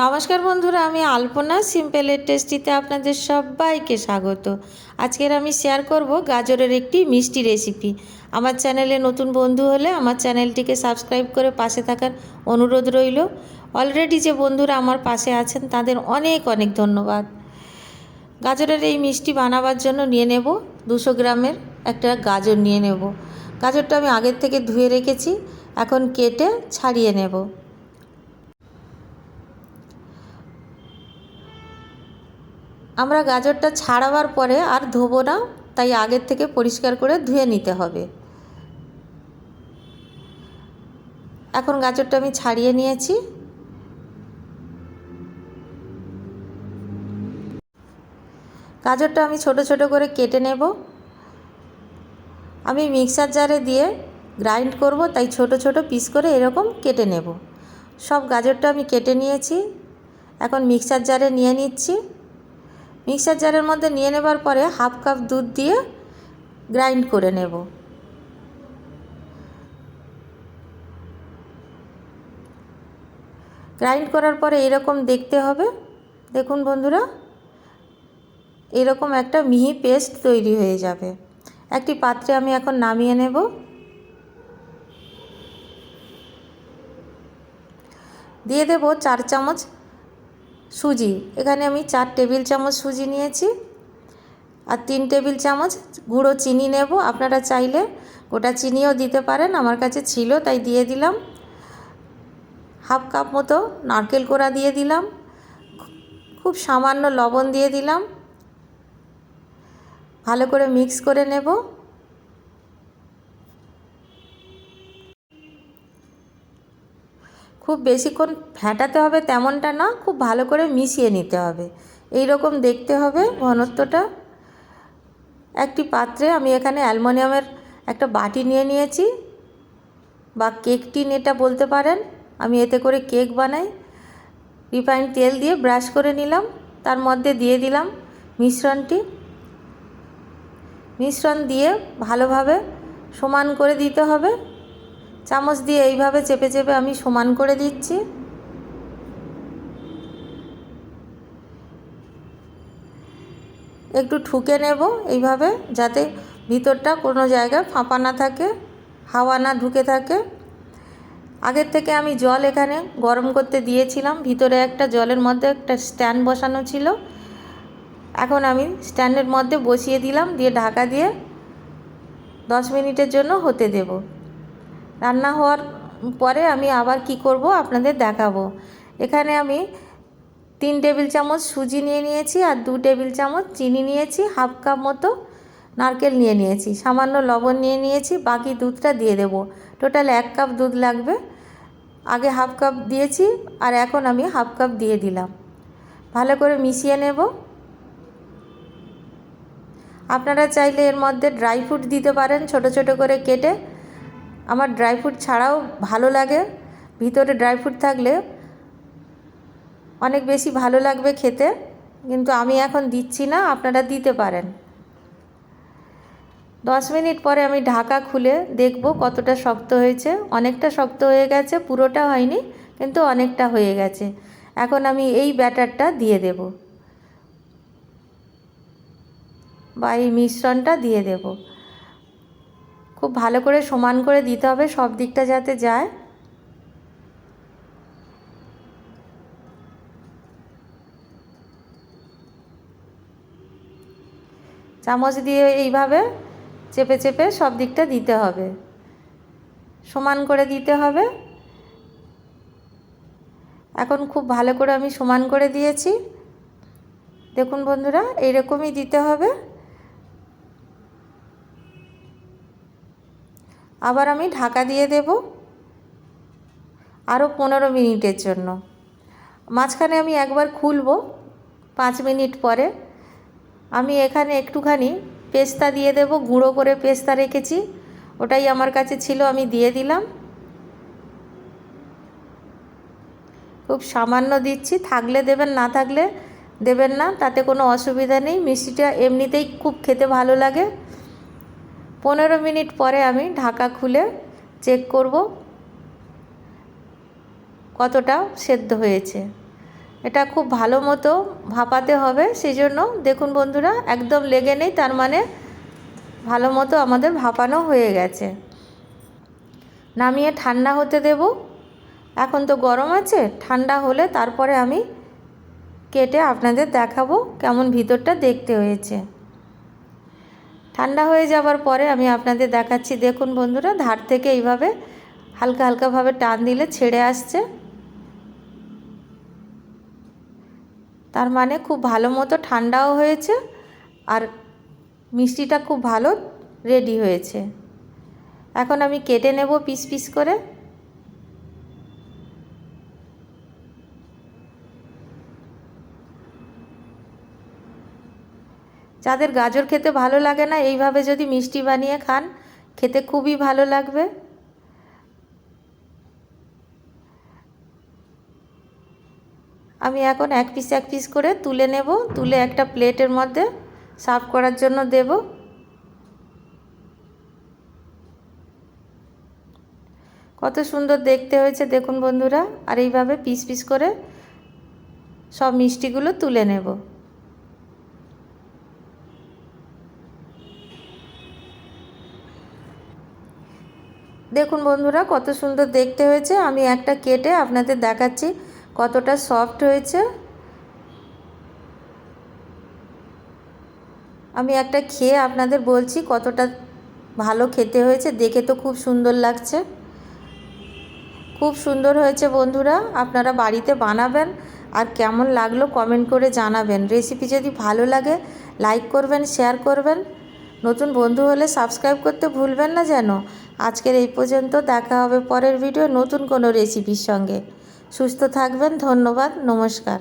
নমস্কার বন্ধুরা, আমি আলপনা সিম্পল এর টেস্টিতে আপনাদের সবাইকে স্বাগত। আজকের আমি শেয়ার করব গাজরের একটি মিষ্টি রেসিপি। আমার চ্যানেলে নতুন বন্ধু হলে আমার চ্যানেলটিকে সাবস্ক্রাইব করে পাশে থাকার অনুরোধ রইল। অলরেডি যে বন্ধুরা আমার পাশে আছেন তাদের অনেক অনেক ধন্যবাদ। গাজরের এই মিষ্টি বানাবার জন্য নিয়ে নেব 200 গ্রামের একটা গাজর নিয়ে নেব। গাজরটা আমি আগের থেকে ধুয়ে রেখেছি, এখন কেটে ছাড়িয়ে নেব। আমরা গাজরটা ছাড়াবার পরে আর ধোবো না, তাই আগের থেকে পরিষ্কার করে ধুয়ে নিতে হবে। এখন গাজরটা আমি ছাড়িয়ে নিয়েছি। গাজরটা আমি ছোট ছোট করে কেটে নেব। আমি মিক্সার জারে দিয়ে গ্রাইন্ড করব, তাই ছোট ছোট পিস করে এরকম কেটে নেব। সব গাজরটা আমি কেটে নিয়েছি, এখন মিক্সার জারে নিয়ে নিচ্ছি। মিক্সার জারের মধ্যে নিয়ে নেবার পরে হাফ কাপ দুধ দিয়ে গ্রাইন্ড করে নেব। গ্রাইন্ড করার পরে এরকম দেখতে হবে। দেখুন বন্ধুরা, এরকম একটা মিহি পেস্ট তৈরি হয়ে যাবে। একটি পাত্রে আমি এখন নামিয়ে নেব। দিয়ে দেব 4 চামচ সুজি। এখানে আমি 4 টেবিল চামচ সুজি নিয়েছি, আর 3 টেবিল চামচ গুঁড়ো চিনি নেব। আপনারা চাইলে গোটা চিনিও দিতে পারেন, আমার কাছে ছিল তাই দিয়ে দিলাম। হাফ কাপ মতো নারকেল কোড়া দিয়ে দিলাম, খুব সামান্য লবণ দিয়ে দিলাম। ভালো করে মিক্স করে নেব। খুব বেশিক্ষণ ফেটাতে হবে তেমনটা না, খুব ভালো করে মিশিয়ে নিতে হবে। এই রকম দেখতে হবে ঘনত্বটা। একটি পাত্রে আমি এখানে অ্যালুমিনিয়ামের একটা বাটি নিয়ে নিয়েছি, বা কেক টিন এটা বলতে পারেন। আমি এতে করে কেক বানাই। রিফাইন্ড তেল দিয়ে ব্রাশ করে নিলাম, তার মধ্যে দিয়ে দিলাম মিশ্রণ দিয়ে ভালোভাবে সমান করে দিতে হবে। চামচ দিয়ে এইভাবে চেপে চেপে আমি সমান করে দিচ্ছি। একটু ঠুকে নেব এইভাবে, যাতে ভিতরটা কোনো জায়গায় ফাঁপা না থাকে, হাওয়া না ঢুকে থাকে। আগের থেকে আমি জল এখানে গরম করতে দিয়েছিলাম। ভিতরে একটা জলের মধ্যে একটা স্ট্যান্ড বসানো ছিল। এখন আমি স্ট্যান্ডের মধ্যে বসিয়ে দিলাম, দিয়ে ঢাকা দিয়ে 10 মিনিটের জন্য হতে দেব। রান্না হওয়ার পরে আমি আবার কি করব আপনাদের দেখাবো। এখানে আমি 3 টেবিল চামচ সুজি নিয়ে নিয়েছি, আর 2 টেবিল চামচ চিনি নিয়েছি, হাফ কাপ মতো নারকেল নিয়ে নিয়েছি, সামান্য লবণ নিয়ে নিয়েছি। বাকি দুধটা দিয়ে দেব। টোটাল 1 কাপ দুধ লাগবে। আগে হাফ কাপ দিয়েছি, আর এখন আমি হাফ কাপ দিয়ে দিলাম। ভালো করে মিশিয়ে নেব। আপনারা চাইলে এর মধ্যে ড্রাই ফ্রুট দিতে পারেন ছোট ছোট করে কেটে। আমার ড্রাই ফ্রুট ছাড়াও ভালো লাগে, ভিতরে ড্রাই ফ্রুট থাকলে অনেক বেশি ভালো লাগবে খেতে, কিন্তু আমি এখন দিচ্ছি না, আপনারা দিতে পারেন। 10 মিনিট পরে আমি ঢাকা খুলে দেখব কতটা শক্ত হয়েছে। অনেকটা শক্ত হয়ে গেছে, পুরোটা হয়নি কিন্তু অনেকটা হয়ে গেছে। এখন আমি এই ব্যাটারটা দিয়ে দেব, বা এই মিশ্রণটা দিয়ে দেব। খুব ভালো করে সমান করে দিতে হবে, সব দিকটা যাতে যায়। চামচ দিয়ে এইভাবে চেপে চেপে সব দিকটা দিতে হবে, সমান করে দিতে হবে। এখন খুব ভালো করে আমি সমান করে দিয়েছি। দেখুন বন্ধুরা, এইরকমই দিতে হবে। আবার আমি ঢাকা দিয়ে দেব আরও 15 মিনিটের জন্য। মাঝখানে আমি একবার খুলব 5 মিনিট পরে। আমি এখানে একটুখানি পেস্তা দিয়ে দেব, গুঁড়ো করে পেস্তা রেখেছি, ওটাই আমার কাছে ছিল, আমি দিয়ে দিলাম। খুব সামান্য দিচ্ছি, থাকলে দেবেন, না থাকলে দেবেন না, তাতে কোনো অসুবিধা নেই। মিষ্টিটা এমনিতেই খুব খেতে ভালো লাগে। 15 মিনিট পরে আমি ঢাকা খুলে চেক করব কতটা সেদ্ধ হয়েছে। এটা খুব ভালো মতো ভাপাতে হবে, সেই জন্য দেখুন বন্ধুরা একদম লেগে নেই, তার মানে ভালো মতো আমাদের ভাপানো হয়ে গেছে। নামিয়ে ঠান্ডা হতে দেব। এখন তো গরম আছে, ঠান্ডা হলে তারপরে আমি কেটে আপনাদের দেখাবো কেমন ভিতরটা দেখতে হয়েছে। ঠান্ডা হয়ে যাবার পরে আমি আপনাদের দেখাচ্ছি। দেখুন বন্ধুরা, ধার থেকে এইভাবে হালকা হালকাভাবে টান দিলে ছেড়ে আসছে, তার মানে খুব ভালো মতো ঠান্ডাও হয়েছে আর মিষ্টিটা খুব ভালো রেডি হয়েছে। এখন আমি কেটে নেব পিস পিস করে। যাদের গাজর খেতে ভালো লাগে না, এইভাবে যদি মিষ্টি বানিয়ে খান খেতে খুবই ভালো লাগবে। আমি এখন এক পিস করে তুলে নেব, তুলে একটা প্লেটের মধ্যে সার্ভ করার জন্য দেব। কত সুন্দর দেখতে হয়েছে দেখুন বন্ধুরা। আর এইভাবে পিস পিস করে সব মিষ্টিগুলো তুলে নেব। দেখুন বন্ধুরা কত সুন্দর দেখতে হয়েছে। আমি একটা কেটে আপনাদের দেখাচ্ছি কতটা সফট হয়েছে। আমি একটা খেয়ে আপনাদের বলছি কতটা ভালো খেতে হয়েছে। দেখে তো খুব সুন্দর লাগছে, খুব সুন্দর হয়েছে বন্ধুরা। আপনারা বাড়িতে বানাবেন আর কেমন লাগলো কমেন্ট করে জানাবেন। রেসিপি যদি ভালো লাগে লাইক করবেন, শেয়ার করবেন। নতুন বন্ধু হলে সাবস্ক্রাইব করতে ভুলবেন না যেন। আজকের এই পর্যন্ত, দেখা হবে পরের ভিডিও নতুন কোনো রেসিপির সঙ্গে। সুস্থ থাকবেন, ধন্যবাদ, নমস্কার।